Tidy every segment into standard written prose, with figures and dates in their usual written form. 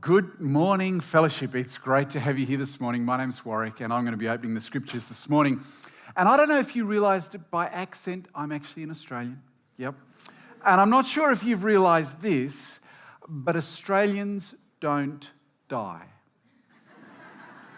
Good morning, fellowship. It's great to have you here this morning. My name's Warwick, and I'm going to be opening the scriptures this morning. And I don't know if you realised it by accent, I'm actually an Australian. Yep. And I'm not sure if you've realised this, but Australians don't die.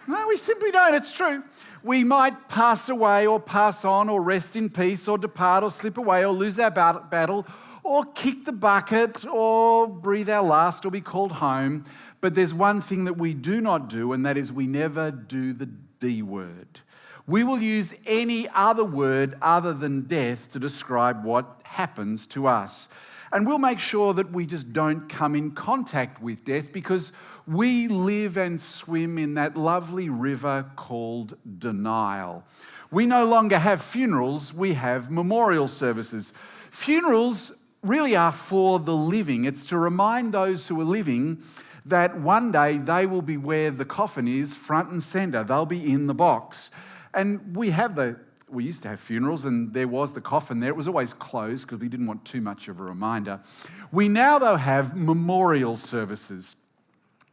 No, we simply don't. It's true. We might pass away or pass on or rest in peace or depart or slip away or lose our battle or kick the bucket or breathe our last or be called home. But there's one thing that we do not do, and that is we never do the D word. We will use any other word other than death to describe what happens to us. And we'll make sure that we just don't come in contact with death because we live and swim in that lovely river called denial. We no longer have funerals, we have memorial services. Funerals really are for the living. It's to remind those who are living that one day they will be where the coffin is, front and center. They'll be in the box. And we used to have funerals and there was the coffin there. It was always closed because we didn't want too much of a reminder. We now, though, have memorial services.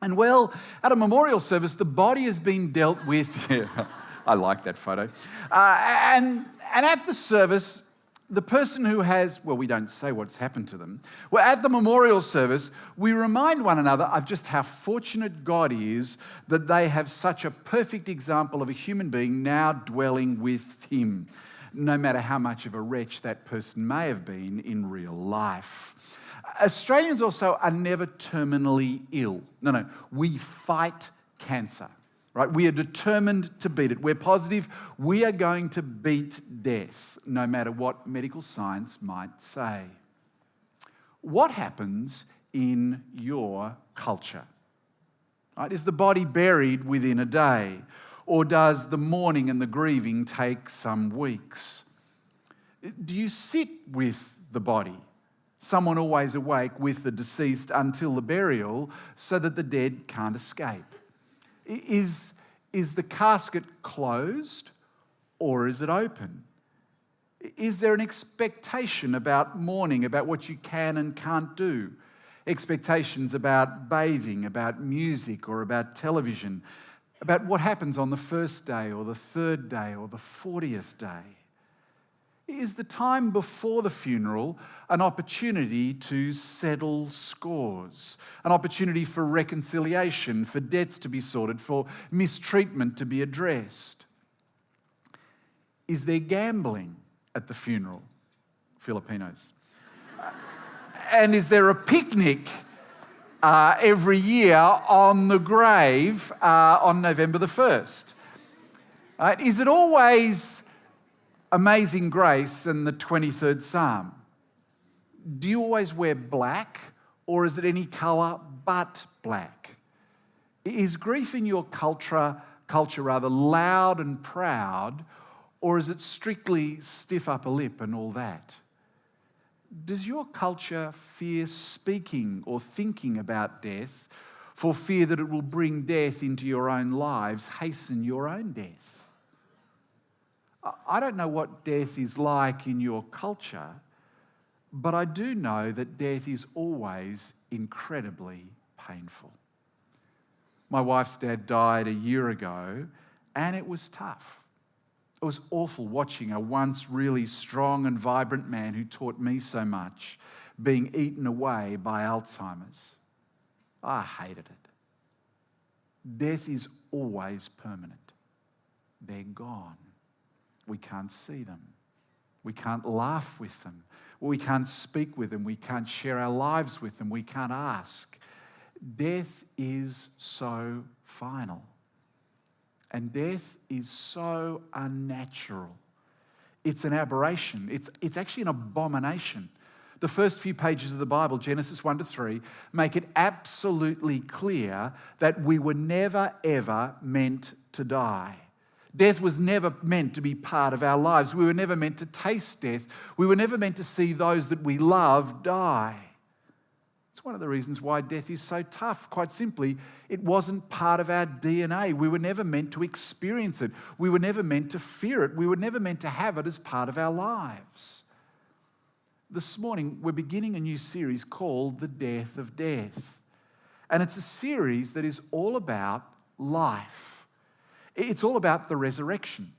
And well, at a memorial service, the body has been dealt with. Yeah, I like that photo. And at the service, the person who has, well, we don't say what's happened to them. Well, at the memorial service, we remind one another of just how fortunate God is that they have such a perfect example of a human being now dwelling with Him, no matter how much of a wretch that person may have been in real life. Australians also are never terminally ill. No, we fight cancer. Right? We are determined to beat it. We're positive we are going to beat death, no matter what medical science might say. What happens in your culture? Right? Is the body buried within a day? Or does the mourning and the grieving take some weeks? Do you sit with the body? Someone always awake with the deceased until the burial so that the dead can't escape? Is the casket closed or is it open? Is there an expectation about mourning, about what you can and can't do? Expectations about bathing, about music or about television, about what happens on the first day or the third day or the 40th day? Is the time before the funeral an opportunity to settle scores, an opportunity for reconciliation, for debts to be sorted, for mistreatment to be addressed? Is there gambling at the funeral? Filipinos. And is there a picnic every year on the grave on November the 1st? Is it always Amazing Grace and the 23rd Psalm? Do you always wear black, or is it any colour but black? Is grief in your culture rather loud and proud, or is it strictly stiff upper lip and all that? Does your culture fear speaking or thinking about death for fear that it will bring death into your own lives, hasten your own death? I don't know what death is like in your culture, but I do know that death is always incredibly painful. My wife's dad died a year ago, and it was tough. It was awful watching a once really strong and vibrant man who taught me so much being eaten away by Alzheimer's. I hated it. Death is always permanent. They're gone. We can't see them. We can't laugh with them. We can't speak with them. We can't share our lives with them. We can't ask. Death is so final. And death is so unnatural. It's an aberration. It's actually an abomination. The first few pages of the Bible, Genesis 1 to 3, make it absolutely clear that we were never, ever meant to die. Death was never meant to be part of our lives. We were never meant to taste death. We were never meant to see those that we love die. It's one of the reasons why death is so tough. Quite simply, it wasn't part of our DNA. We were never meant to experience it. We were never meant to fear it. We were never meant to have it as part of our lives. This morning, we're beginning a new series called The Death of Death. And it's a series that is all about life. It's all about the resurrection.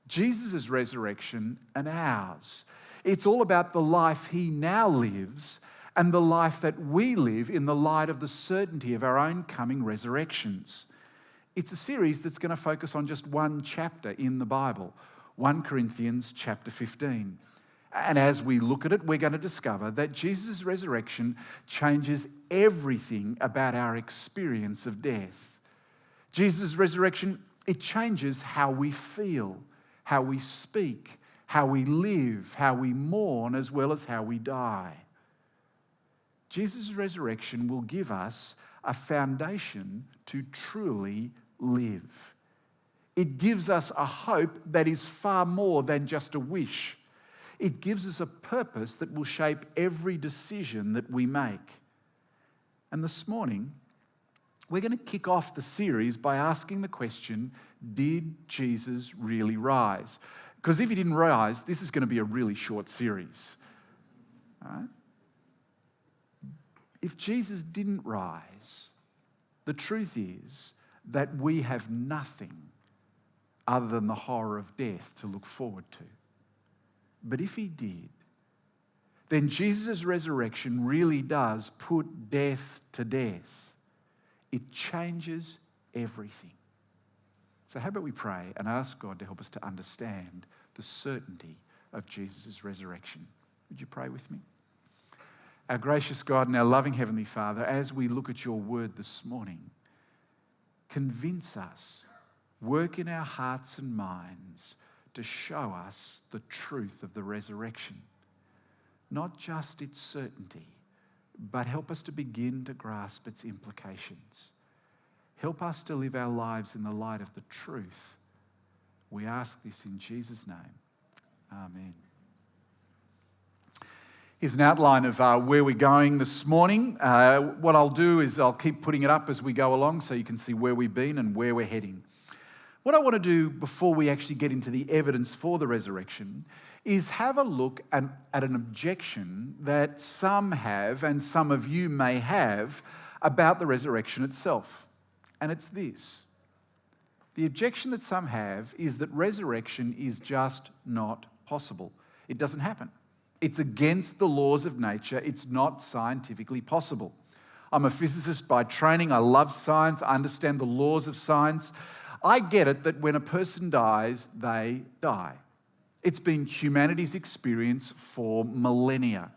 Jesus' resurrection and ours. It's all about the life he now lives and the life that we live in the light of the certainty of our own coming resurrections. It's a series that's going to focus on just one chapter in the Bible, 1 Corinthians chapter 15. And as we look at it, we're going to discover that Jesus' resurrection changes everything about our experience of death. Jesus' resurrection, it changes how we feel, how we speak, how we live, how we mourn, as well as how we die. Jesus' resurrection will give us a foundation to truly live. It gives us a hope that is far more than just a wish. It gives us a purpose that will shape every decision that we make. And this morning, we're going to kick off the series by asking the question, did Jesus really rise? Because if he didn't rise, this is going to be a really short series. All right? If Jesus didn't rise, the truth is that we have nothing other than the horror of death to look forward to. But if he did, then Jesus' resurrection really does put death to death. It changes everything. So how about we pray and ask God to help us to understand the certainty of Jesus' resurrection? Would you pray with me? Our gracious God and our loving Heavenly Father, as we look at your word this morning, convince us, work in our hearts and minds to show us the truth of the resurrection. Not just its certainty, but help us to begin to grasp its implications. Help us to live our lives in the light of the truth. We ask this in Jesus' name. Amen. Here's an outline of where we're going this morning. What I'll do is I'll keep putting it up as we go along so you can see where we've been and where we're heading. What I want to do before we actually get into the evidence for the resurrection is have a look at an objection that some have and some of you may have about the resurrection itself. And it's this. The objection that some have is that resurrection is just not possible. It doesn't happen. It's against the laws of nature. It's not scientifically possible. I'm a physicist by training. I love science. I understand the laws of science. I get it that when a person dies, they die. It's been humanity's experience for millennia.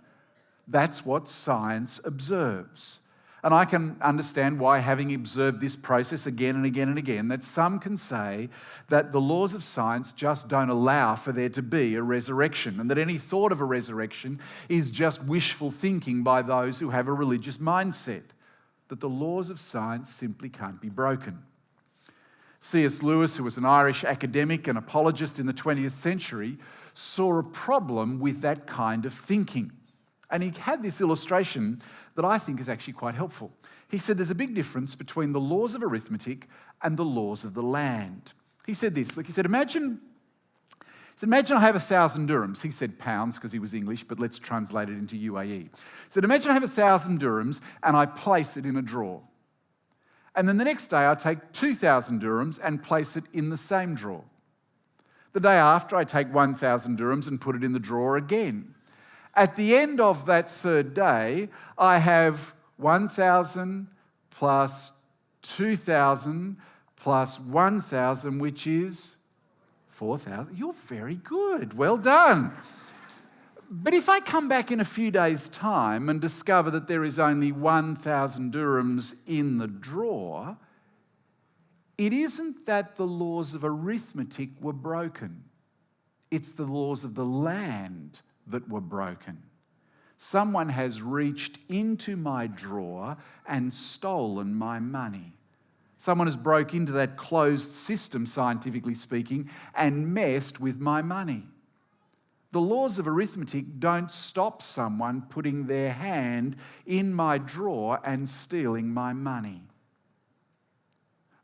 That's what science observes. And I can understand why, having observed this process again and again and again, that some can say that the laws of science just don't allow for there to be a resurrection, and that any thought of a resurrection is just wishful thinking by those who have a religious mindset, that the laws of science simply can't be broken. C.S. Lewis, who was an Irish academic and apologist in the 20th century, saw a problem with that kind of thinking. And he had this illustration that I think is actually quite helpful. He said there's a big difference between the laws of arithmetic and the laws of the land. He said this, look, he said, imagine I have 1,000 dirhams. He said pounds because he was English, but let's translate it into UAE. He said, imagine I have 1,000 dirhams and I place it in a drawer. And then the next day I take 2,000 dirhams and place it in the same drawer. The day after I take 1,000 dirhams and put it in the drawer again. At the end of that third day, I have 1,000 plus 2,000 plus 1,000, which is 4,000. You're very good. Well done. But if I come back in a few days' time and discover that there is only 1,000 dirhams in the drawer, it isn't that the laws of arithmetic were broken. It's the laws of the land that were broken. Someone has reached into my drawer and stolen my money. Someone has broke into that closed system, scientifically speaking, and messed with my money. The laws of arithmetic don't stop someone putting their hand in my drawer and stealing my money.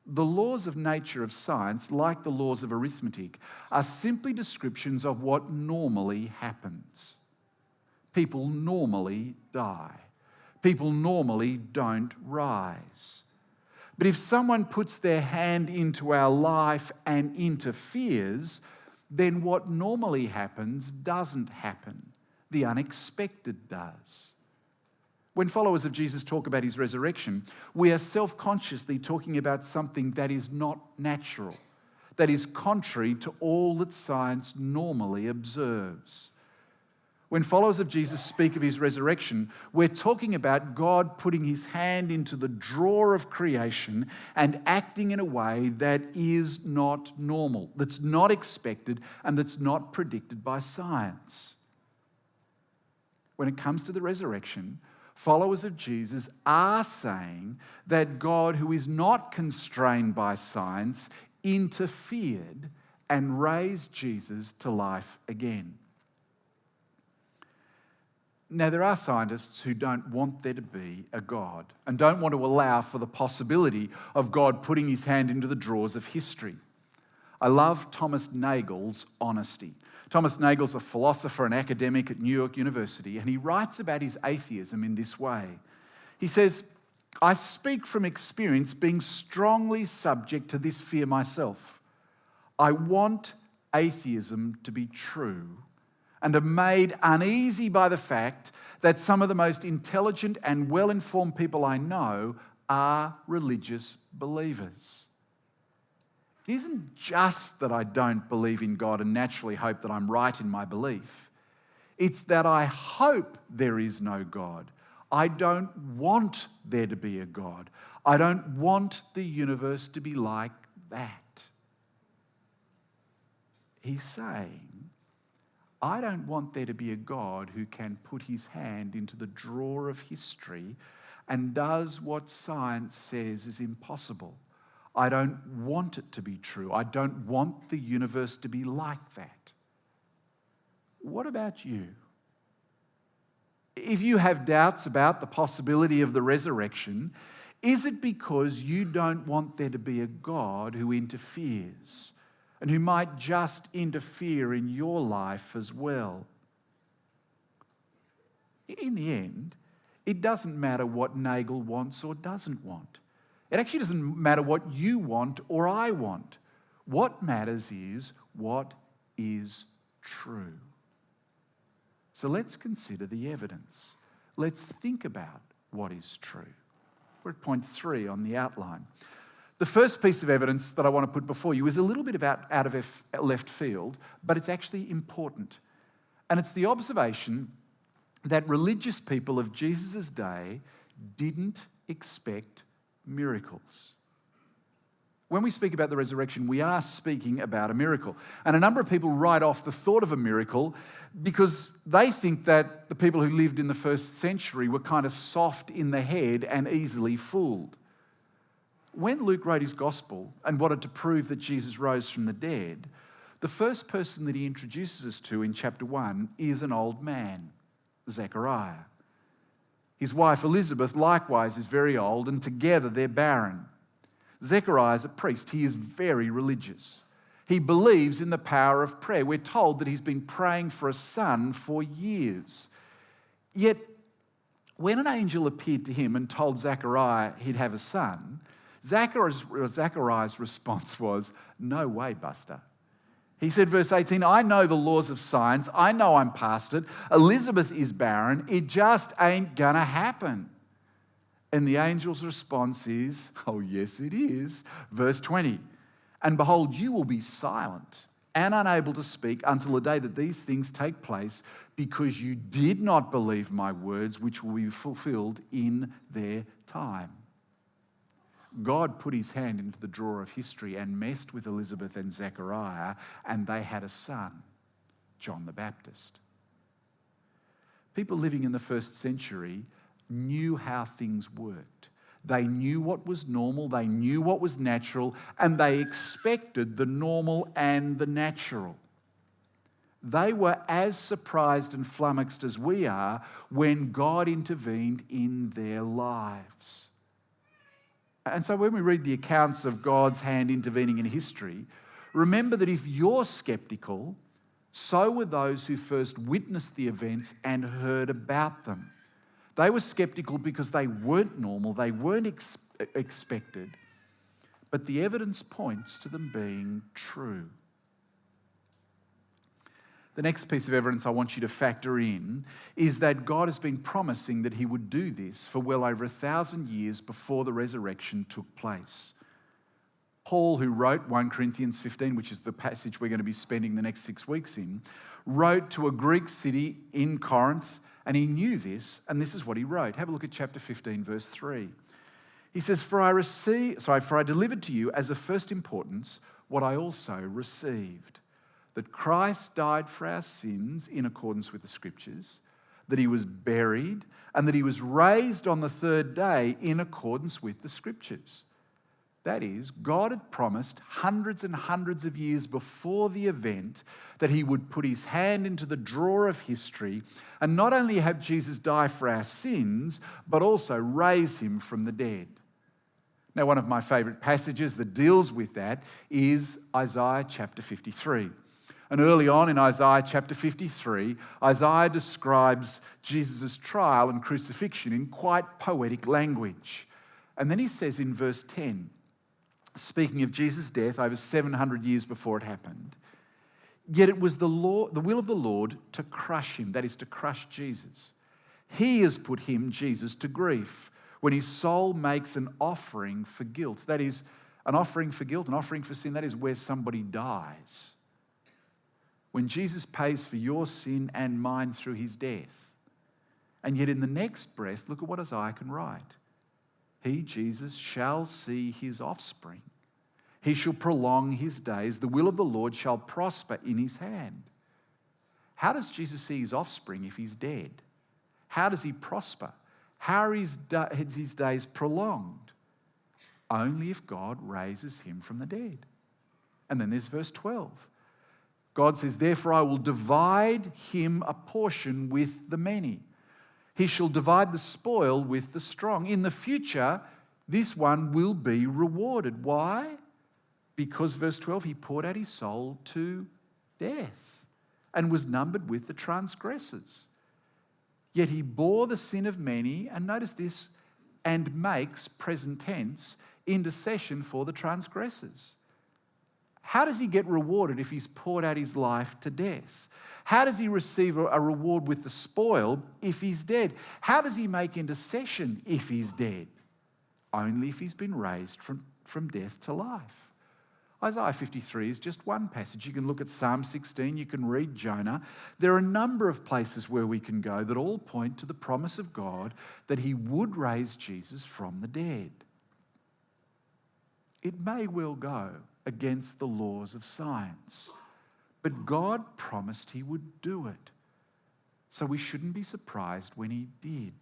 The laws of nature of science, like the laws of arithmetic, are simply descriptions of what normally happens. People normally die. People normally don't rise. But if someone puts their hand into our life and interferes, then what normally happens doesn't happen. The unexpected does. When followers of Jesus talk about his resurrection, we are self-consciously talking about something that is not natural, that is contrary to all that science normally observes. When followers of Jesus speak of his resurrection, we're talking about God putting his hand into the drawer of creation and acting in a way that is not normal, that's not expected, and that's not predicted by science. When it comes to the resurrection, followers of Jesus are saying that God, who is not constrained by science, interfered and raised Jesus to life again. Now, there are scientists who don't want there to be a God and don't want to allow for the possibility of God putting his hand into the drawers of history. I love Thomas Nagel's honesty. Thomas Nagel's a philosopher and academic at New York University, and he writes about his atheism in this way. He says, "I speak from experience, being strongly subject to this fear myself. I want atheism to be true, and am made uneasy by the fact that some of the most intelligent and well-informed people I know are religious believers. It isn't just that I don't believe in God and naturally hope that I'm right in my belief. It's that I hope there is no God. I don't want there to be a God. I don't want the universe to be like that." He's saying, I don't want there to be a God who can put his hand into the drawer of history and does what science says is impossible. I don't want it to be true. I don't want the universe to be like that. What about you? If you have doubts about the possibility of the resurrection, is it because you don't want there to be a God who interferes and who might just interfere in your life as well? In the end, it doesn't matter what Nagel wants or doesn't want. It actually doesn't matter what you want or I want. What matters is what is true. So let's consider the evidence. Let's think about what is true. We're at point 3 on the outline. The first piece of evidence that I want to put before you is a little bit out of left field, but it's actually important. And it's the observation that religious people of Jesus' day didn't expect miracles. When we speak about the resurrection, we are speaking about a miracle. And a number of people write off the thought of a miracle because they think that the people who lived in the first century were kind of soft in the head and easily fooled. When Luke wrote his gospel and wanted to prove that Jesus rose from the dead, the first person that he introduces us to in chapter 1 is an old man, Zechariah. His wife Elizabeth likewise is very old, and together they're barren. Zechariah is a priest. He is very religious. He believes in the power of prayer. We're told that he's been praying for a son for years. Yet, when an angel appeared to him and told Zechariah he'd have a son, Zechariah's response was, "No way, Buster." He said, verse 18, "I know the laws of science. I know I'm past it. Elizabeth is barren. It just ain't gonna happen." And the angel's response is, "Oh, yes, it is." Verse 20, "And behold, you will be silent and unable to speak until the day that these things take place, because you did not believe my words, which will be fulfilled in their time." God put his hand into the drawer of history and messed with Elizabeth and Zechariah, and they had a son, John the Baptist. People living in the first century knew how things worked. They knew what was normal, they knew what was natural, and they expected the normal and the natural. They were as surprised and flummoxed as we are when God intervened in their lives. And so when we read the accounts of God's hand intervening in history, remember that if you're skeptical, so were those who first witnessed the events and heard about them. They were skeptical because they weren't normal, they weren't expected, but the evidence points to them being true. The next piece of evidence I want you to factor in is that God has been promising that he would do this for well over 1,000 years before the resurrection took place. Paul, who wrote 1 Corinthians 15, which is the passage we're going to be spending the next 6 weeks in, wrote to a Greek city in Corinth, and he knew this, and this is what he wrote. Have a look at chapter 15, verse 3. He says, For I delivered to you as of first importance what I also received, that Christ died for our sins in accordance with the Scriptures, that he was buried, and that he was raised on the third day in accordance with the Scriptures. That is, God had promised hundreds and hundreds of years before the event that he would put his hand into the drawer of history and not only have Jesus die for our sins, but also raise him from the dead. Now, one of my favourite passages that deals with that is Isaiah chapter 53. And early on in Isaiah chapter 53, Isaiah describes Jesus' trial and crucifixion in quite poetic language. And then he says in verse 10, speaking of Jesus' death over 700 years before it happened, yet it was the will of the Lord to crush him, that is, to crush Jesus. He has put him, Jesus, to grief when his soul makes an offering for guilt. That is, an offering for guilt, an offering for sin, that is where somebody dies. When Jesus pays for your sin and mine through his death. And yet in the next breath, look at what Isaiah can write. He, Jesus, shall see his offspring. He shall prolong his days. The will of the Lord shall prosper in his hand. How does Jesus see his offspring if he's dead? How does he prosper? How are his days prolonged? Only if God raises him from the dead. And then there's verse 12. God says, therefore I will divide him a portion with the many. He shall divide the spoil with the strong. In the future, this one will be rewarded. Why? Because, verse 12, he poured out his soul to death and was numbered with the transgressors. Yet he bore the sin of many, and notice this, and makes, present tense, intercession for the transgressors. How does he get rewarded if he's poured out his life to death? How does he receive a reward with the spoil if he's dead? How does he make intercession if he's dead? Only if he's been raised from death to life. Isaiah 53 is just one passage. You can look at Psalm 16, you can read Jonah. There are a number of places where we can go that all point to the promise of God that he would raise Jesus from the dead. It may well go against the laws of science, but God promised he would do it. So we shouldn't be surprised when he did.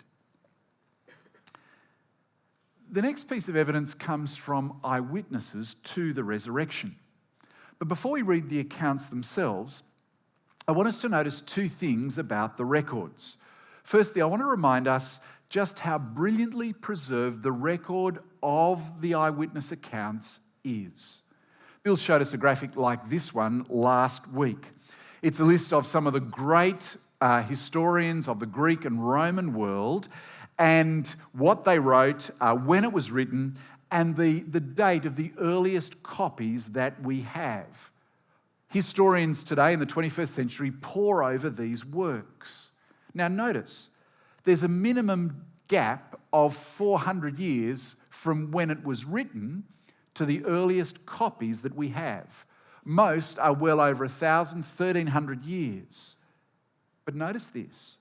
The next piece of evidence comes from eyewitnesses to the resurrection. But before we read the accounts themselves, I want us to notice two things about the records. Firstly, I want to remind us just how brilliantly preserved the record of the eyewitness accounts is. Bill showed us a graphic like this one last week. It's a list of some of the great historians of the Greek and Roman world and what they wrote, when it was written, and the date of the earliest copies that we have. Historians today in the 21st century pore over these works. Now notice, there's a minimum gap of 400 years from when it was written to the earliest copies that we have. Most are well over 1,000, 1,300 years. But notice this.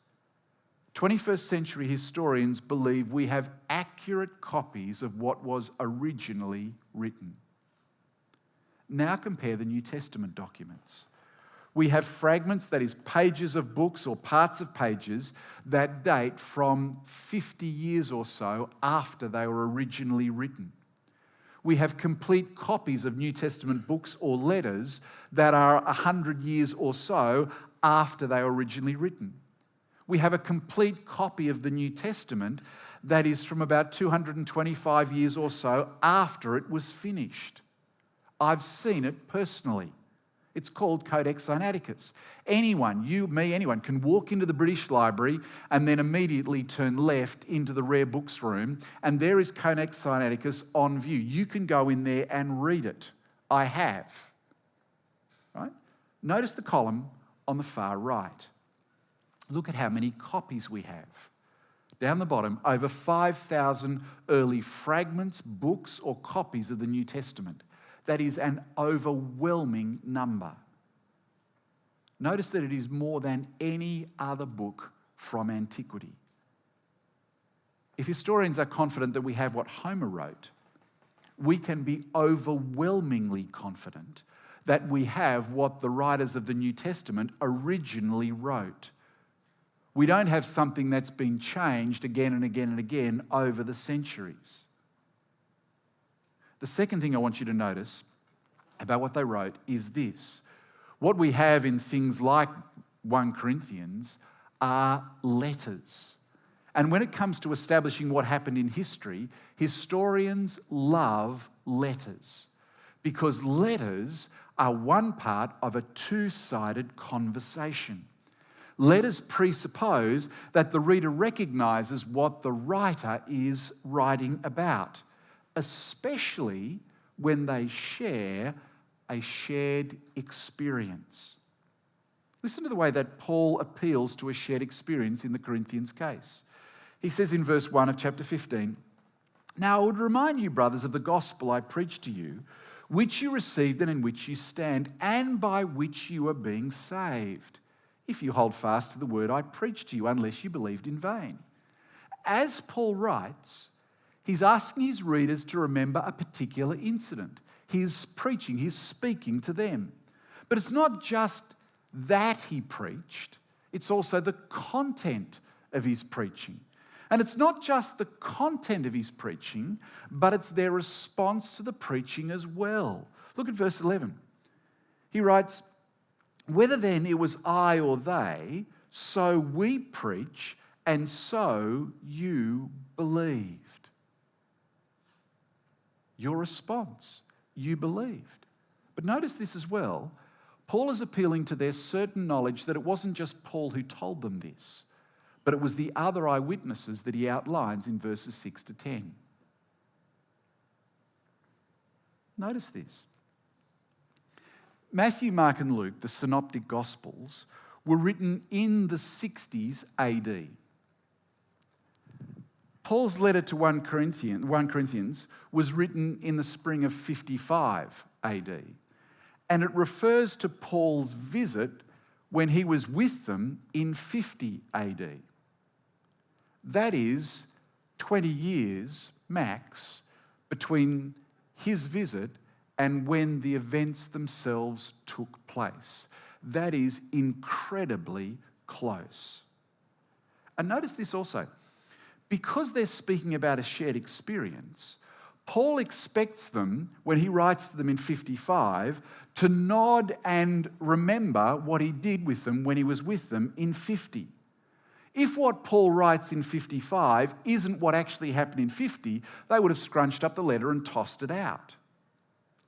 21st century historians believe we have accurate copies of what was originally written. Now compare the New Testament documents. We have fragments, that is, pages of books or parts of pages that date from 50 years or so after they were originally written. We have complete copies of New Testament books or letters that are 100 years or so after they were originally written. We have a complete copy of the New Testament that is from about 225 years or so after it was finished. I've seen it personally. It's called Codex Sinaiticus. Anyone, you, me, anyone, can walk into the British Library and then immediately turn left into the rare books room, and there is Codex Sinaiticus on view. You can go in there and read it. I have. Right? Notice the column on the far right. Look at how many copies we have. Down the bottom, over 5,000 early fragments, books, or copies of the New Testament. That is an overwhelming number. Notice that it is more than any other book from antiquity. If historians are confident that we have what Homer wrote, we can be overwhelmingly confident that we have what the writers of the New Testament originally wrote. We don't have something that's been changed again and again and again over the centuries. The second thing I want you to notice about what they wrote is this. What we have in things like 1 Corinthians are letters. And when it comes to establishing what happened in history, historians love letters because letters are one part of a two-sided conversation. Letters presuppose that the reader recognises what the writer is writing about, especially when they share a shared experience. Listen to the way that Paul appeals to a shared experience in the Corinthians case. He says in verse 1 of chapter 15, "Now I would remind you, brothers, of the gospel I preached to you, which you received and in which you stand, and by which you are being saved, if you hold fast to the word I preached to you, unless you believed in vain." As Paul writes, he's asking his readers to remember a particular incident. He's preaching, he's speaking to them. But it's not just that he preached, it's also the content of his preaching. And it's not just the content of his preaching, but it's their response to the preaching as well. Look at verse 11. He writes, "Whether then it was I or they, so we preach, and so you believed." Your response, you believed. But notice this as well. Paul is appealing to their certain knowledge that it wasn't just Paul who told them this, but it was the other eyewitnesses that he outlines in verses 6 to 10. Notice this. Matthew, Mark, and Luke, the synoptic gospels, were written in the 60s AD. Paul's letter to 1 Corinthians was written in the spring of 55 AD, and it refers to Paul's visit when he was with them in 50 AD. That is 20 years max between his visit and when the events themselves took place. That is incredibly close. And notice this also. Because they're speaking about a shared experience, Paul expects them, when he writes to them in 55, to nod and remember what he did with them when he was with them in 50. If what Paul writes in 55 isn't what actually happened in 50, they would have scrunched up the letter and tossed it out.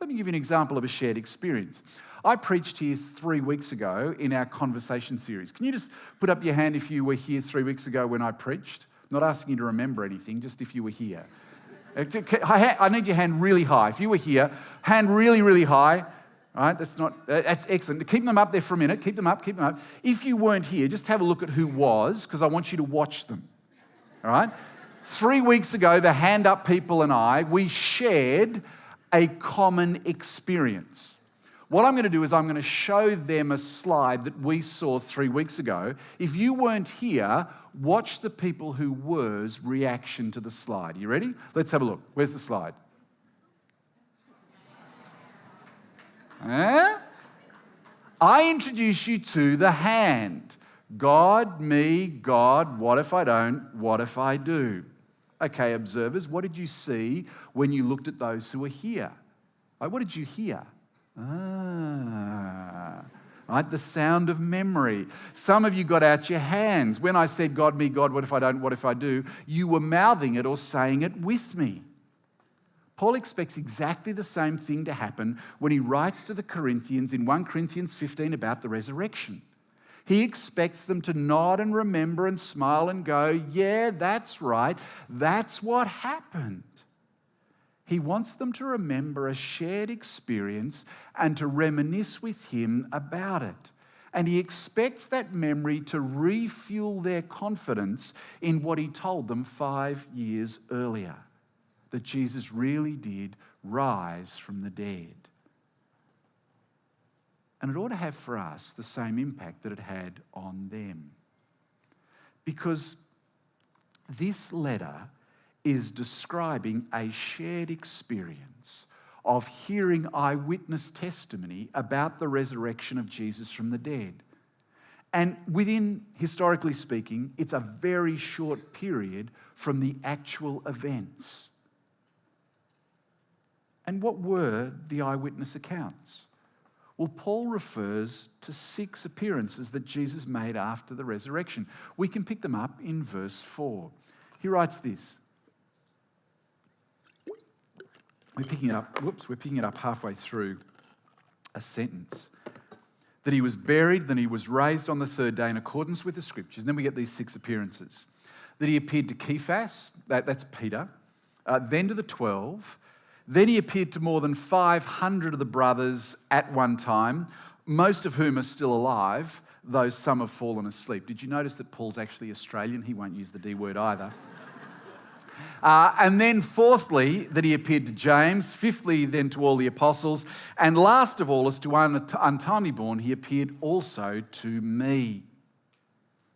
Let me give you an example of a shared experience. I preached here 3 weeks ago in our conversation series. Can you just put up your hand if you were here 3 weeks ago when I preached? I'm not asking you to remember anything, just if you were here. I need your hand really high. If you were here, hand really, really high. All right, that's excellent. Keep them up there for a minute. Keep them up. If you weren't here, just have a look at who was, because I want you to watch them. All right? 3 weeks ago, the hand up people and I, we shared a common experience. What I'm going to do is I'm going to show them a slide that we saw 3 weeks ago. If you weren't here, watch the people who were's reaction to the slide. You ready? Let's have a look. Where's the slide? I introduce you to the hand. God, me, God, what if I don't? What if I do? Okay, observers, what did you see when you looked at those who were here? What did you hear? Right, the sound of memory. Some of you got out your hands. When I said, God, me, God, what if I don't, what if I do? You were mouthing it or saying it with me. Paul expects exactly the same thing to happen when he writes to the Corinthians in 1 Corinthians 15 about the resurrection. He expects them to nod and remember and smile and go, yeah, that's right, that's what happened. He wants them to remember a shared experience and to reminisce with him about it. And he expects that memory to refuel their confidence in what he told them 5 years earlier, that Jesus really did rise from the dead. And it ought to have for us the same impact that it had on them. Because this letter is describing a shared experience of hearing eyewitness testimony about the resurrection of Jesus from the dead. And within, historically speaking, it's a very short period from the actual events. And what were the eyewitness accounts? Well, Paul refers to 6 appearances that Jesus made after the resurrection. We can pick them up in verse 4. He writes this. We're picking it up halfway through a sentence. That he was buried, then he was raised on the 3rd day in accordance with the scriptures. And then we get these 6 appearances. That he appeared to Cephas, that's Peter, then to the 12. Then he appeared to more than 500 of the brothers at one time, most of whom are still alive, though some have fallen asleep. Did you notice that Paul's actually Australian? He won't use the D word either. And then fourthly, that he appeared to James. Fifthly, then to all the apostles. And last of all, as to one untimely born, he appeared also to me.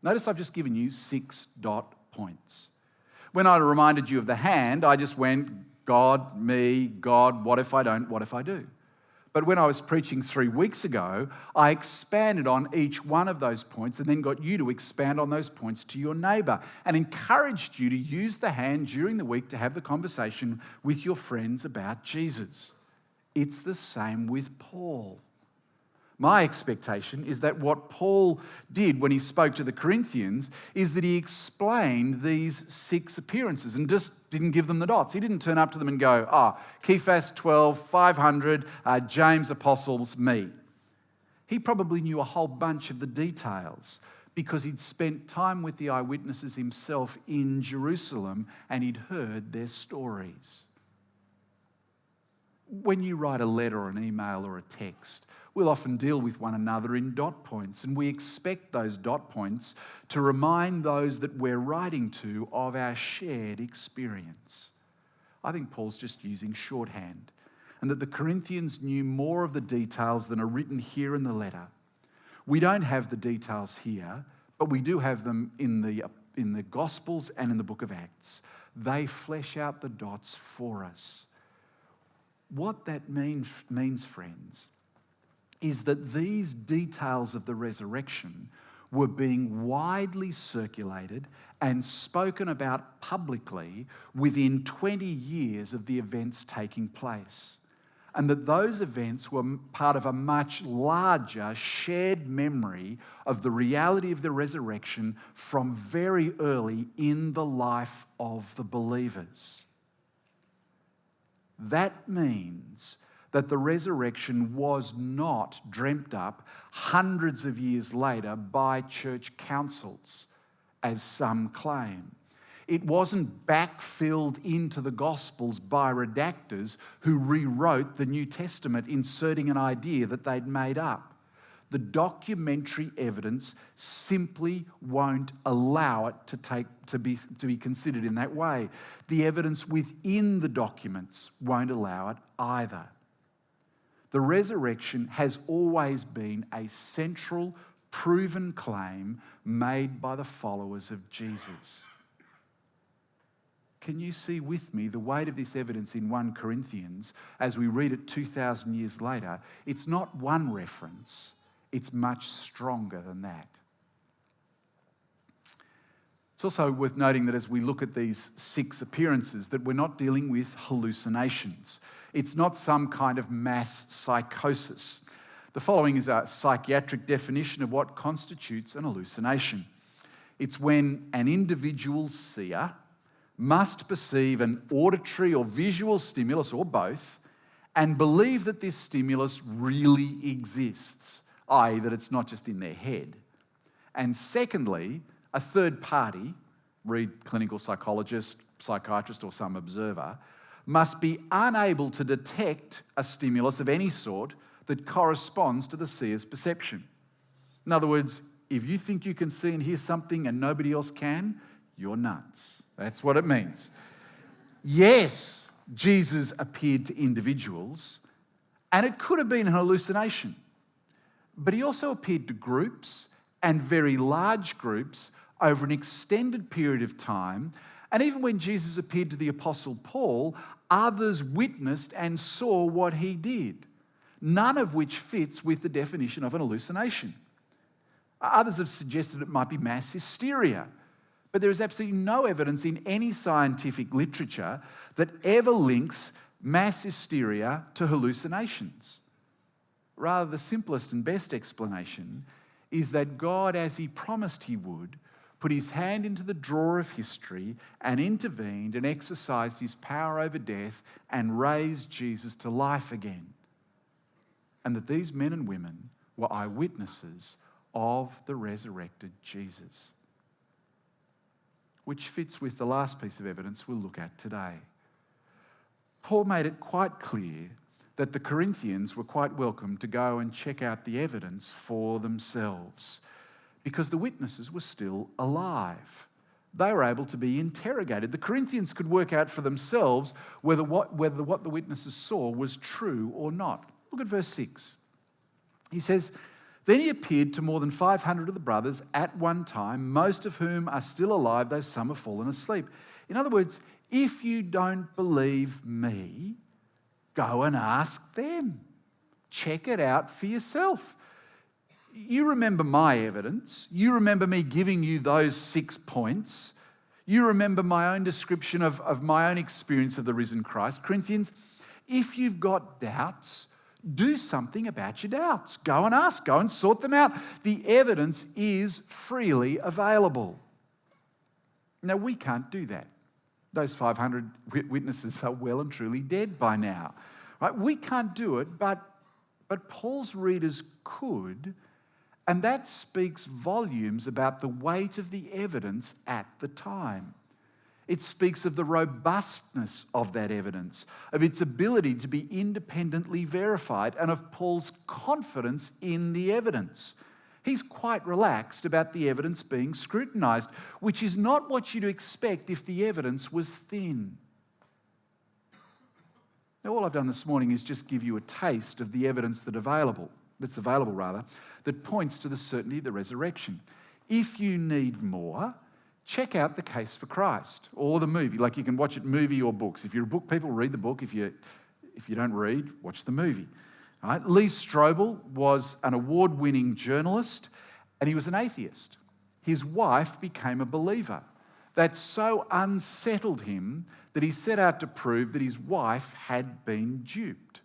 Notice I've just given you 6 dot points. When I reminded you of the hand, I just went, God, me, God, what if I don't, what if I do? But when I was preaching 3 weeks ago, I expanded on each one of those points and then got you to expand on those points to your neighbour and encouraged you to use the hand during the week to have the conversation with your friends about Jesus. It's the same with Paul. My expectation is that what Paul did when he spoke to the Corinthians is that he explained these 6 appearances and just didn't give them the dots. He didn't turn up to them and go, Cephas, 12, 500, James, apostles, me. He probably knew a whole bunch of the details because he'd spent time with the eyewitnesses himself in Jerusalem and he'd heard their stories. When you write a letter or an email or a text, we'll often deal with one another in dot points, and we expect those dot points to remind those that we're writing to of our shared experience. I think Paul's just using shorthand, and that the Corinthians knew more of the details than are written here in the letter. We don't have the details here, but we do have them in the Gospels and in the book of Acts. They flesh out the dots for us. What that means, friends, is that these details of the resurrection were being widely circulated and spoken about publicly within 20 years of the events taking place. And that those events were part of a much larger shared memory of the reality of the resurrection from very early in the life of the believers. That means that the resurrection was not dreamt up hundreds of years later by church councils, as some claim. It wasn't backfilled into the Gospels by redactors who rewrote the New Testament, inserting an idea that they'd made up. The documentary evidence simply won't allow it to be considered in that way. The evidence within the documents won't allow it either. The resurrection has always been a central, proven claim made by the followers of Jesus. Can you see with me the weight of this evidence in 1 Corinthians as we read it 2,000 years later? It's not one reference, it's much stronger than that. It's also worth noting that as we look at these 6 appearances, that we're not dealing with hallucinations. It's not some kind of mass psychosis. The following is a psychiatric definition of what constitutes an hallucination. It's when an individual seer must perceive an auditory or visual stimulus, or both, and believe that this stimulus really exists, i.e. that it's not just in their head. And secondly, a third party, read clinical psychologist, psychiatrist, or some observer, must be unable to detect a stimulus of any sort that corresponds to the seer's perception. In other words, if you think you can see and hear something and nobody else can, you're nuts. That's what it means. Yes, Jesus appeared to individuals, and it could have been an hallucination, but he also appeared to groups, and very large groups, over an extended period of time. And even when Jesus appeared to the Apostle Paul, others witnessed and saw what he did, none of which fits with the definition of an hallucination. Others have suggested it might be mass hysteria, but there is absolutely no evidence in any scientific literature that ever links mass hysteria to hallucinations. Rather, the simplest and best explanation is that God, as he promised he would, put his hand into the drawer of history and intervened and exercised his power over death and raised Jesus to life again. And that these men and women were eyewitnesses of the resurrected Jesus. Which fits with the last piece of evidence we'll look at today. Paul made it quite clear that the Corinthians were quite welcome to go and check out the evidence for themselves, because the witnesses were still alive. They were able to be interrogated. The Corinthians could work out for themselves whether what the witnesses saw was true or not. Look at verse 6. He says, "Then he appeared to more than 500 of the brothers at one time, most of whom are still alive, though some have fallen asleep." In other words, if you don't believe me, go and ask them. Check it out for yourself. You remember my evidence. You remember me giving you those 6 points. You remember my own description of my own experience of the risen Christ. Corinthians, if you've got doubts, do something about your doubts. Go and ask. Go and sort them out. The evidence is freely available. Now, we can't do that. Those 500 witnesses are well and truly dead by now. Right? We can't do it, but Paul's readers could, and that speaks volumes about the weight of the evidence at the time. It speaks of the robustness of that evidence, of its ability to be independently verified, and of Paul's confidence in the evidence. He's quite relaxed about the evidence being scrutinised, which is not what you'd expect if the evidence was thin. Now, all I've done this morning is just give you a taste of the evidence that's available, that points to the certainty of the resurrection. If you need more, check out The Case for Christ or the movie. Like, you can watch it movie or books. If you're a book people, read the book. If you don't read, watch the movie. All right? Lee Strobel was an award-winning journalist, and he was an atheist. His wife became a believer. That so unsettled him that he set out to prove that his wife had been duped.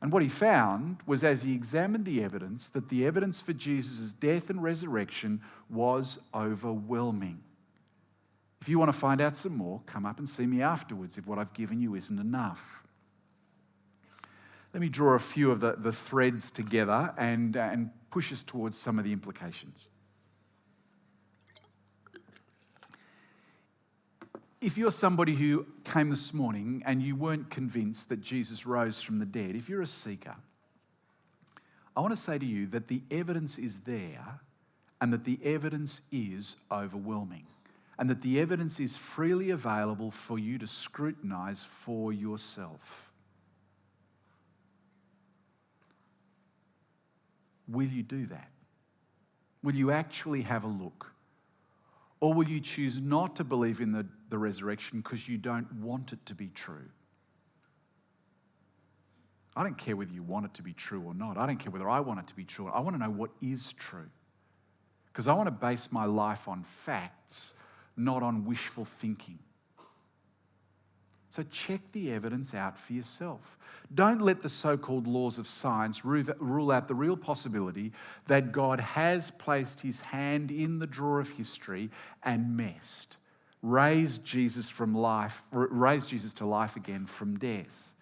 And what he found was, as he examined the evidence, that the evidence for Jesus' death and resurrection was overwhelming. If you want to find out some more, come up and see me afterwards if what I've given you isn't enough. Let me draw a few of the threads together and push us towards some of the implications. If you're somebody who came this morning and you weren't convinced that Jesus rose from the dead, if you're a seeker, I want to say to you that the evidence is there, and that the evidence is overwhelming, and that the evidence is freely available for you to scrutinise for yourself. Will you do that? Will you actually have a look? Or will you choose not to believe in the resurrection because you don't want it to be true? I don't care whether you want it to be true or not. I don't care whether I want it to be true. I want to know what is true. Because I want to base my life on facts, not on wishful thinking. So check the evidence out for yourself. Don't let the so-called laws of science rule out the real possibility that God has placed his hand in the drawer of history and messed. raised Jesus to life again from death.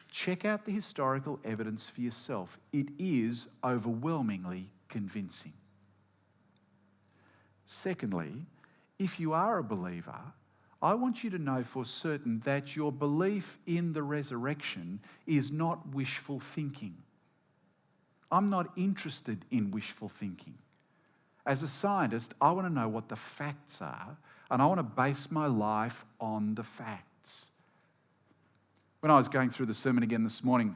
Check out the historical evidence for yourself. It is overwhelmingly convincing. Secondly, if you are a believer, I want you to know for certain that your belief in the resurrection is not wishful thinking. I'm not interested in wishful thinking. As a scientist, I want to know what the facts are, and I want to base my life on the facts. When I was going through the sermon again this morning,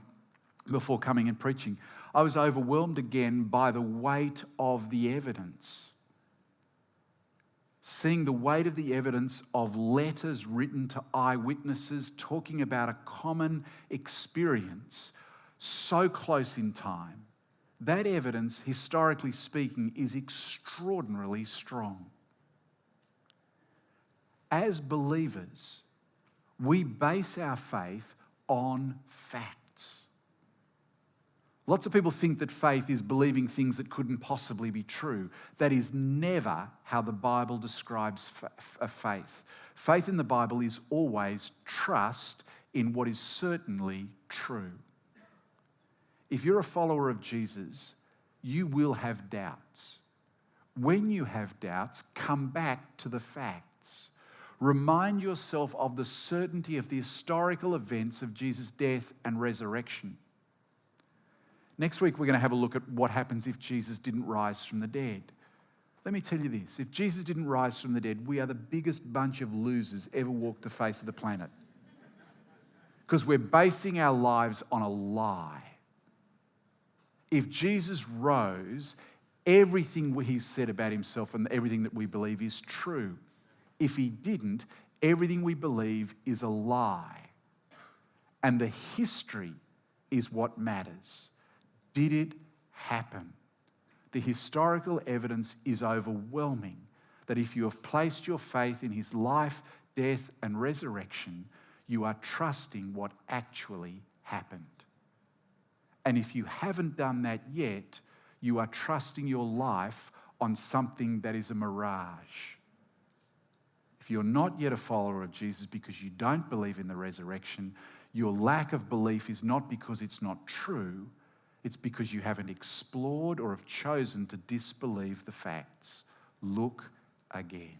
before coming and preaching, I was overwhelmed again by the weight of the evidence. Seeing the weight of the evidence of letters written to eyewitnesses talking about a common experience so close in time. That evidence, historically speaking, is extraordinarily strong. As believers, we base our faith on facts. Lots of people think that faith is believing things that couldn't possibly be true. That is never how the Bible describes faith. Faith in the Bible is always trust in what is certainly true. If you're a follower of Jesus, you will have doubts. When you have doubts, come back to the facts. Remind yourself of the certainty of the historical events of Jesus' death and resurrection. Next week, we're going to have a look at what happens if Jesus didn't rise from the dead. Let me tell you this. If Jesus didn't rise from the dead, we are the biggest bunch of losers ever walked the face of the planet. Because we're basing our lives on a lie. If Jesus rose, everything he said about himself and everything that we believe is true. If he didn't, everything we believe is a lie. And the history is what matters. Did it happen? The historical evidence is overwhelming that if you have placed your faith in his life, death, and resurrection, you are trusting what actually happened. And if you haven't done that yet, you are trusting your life on something that is a mirage. If you're not yet a follower of Jesus because you don't believe in the resurrection, your lack of belief is not because it's not true, it's because you haven't explored or have chosen to disbelieve the facts. Look again.